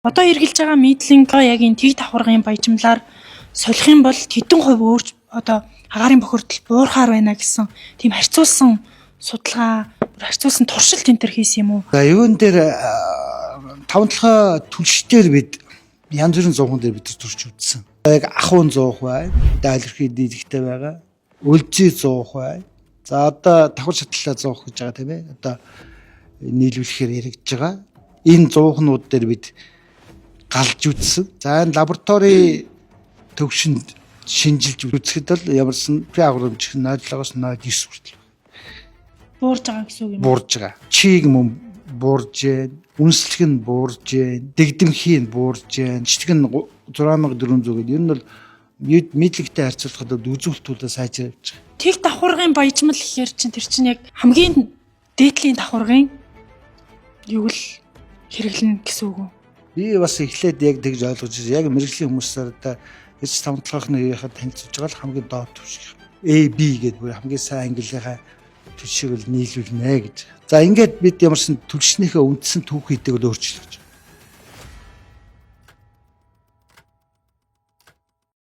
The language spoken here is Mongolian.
Одоо эргэлж байгаа нийтлэнгээ яг энэ тэг давхаргын баяжмлаар солих юм бол хэдэн хувь өөрч одоо агаарын бохирдол буурахаар байна гэсэн тийм харьцуулсан судалгаа, харьцуулсан туршилт энэ төр хийсэн юм уу? За юун дээр таван толгой түлшээр бид янз бүрийн зуухан дээр бид турш үзсэн. Яг ахуйн зуух бай, дайлрхий дийлэгтэй байгаа. Үлзий зуух бай. За одоо давхар шатлалаа зуух гэж байгаа тийм ээ. Одоо нийлүүлэхээр яригдж байгаа. Энэ зуухнууд дээр бид галж үзсэн. За энэ лаборатори төвшөнд шинжилж үзэхэд бол ямарсан агуулмжих 0.9 хүртэл Буурж байгаа гэсэн үг юм. буурж байгаа. Чийг мөн буурж гэн, үнслэг нь буурж гэн, дэгдэмхий нь буурж гэн, жижиг нь 6400 гэдэг. Ер нь бол мэдлэгтэй харьцуулахад үзүүлэлтүүдээ сайжруулж байгаа. Тэг давхаргын баяжмал гэхээр чинь тэр чинь яг хамгийн дээдлийн давхаргын юу л хэрэглэнэ гэсэн үг үү? Би бас эхлээд яг тэгж ойлгож байна. Яг мэрэгжлийн хүмүүсээр одоо гэж тавталгахны үеийнхээ танилцуулж байгаа л хамгийн доод түвшин. AB гэдэг бүр хамгийн сайн ангиллийнхаа түвшийг л нийлүүлнэ гэж. За ингээд бид ямарсан түвшнийхээ үндсэн түүх хийдэг л өөрчлөж.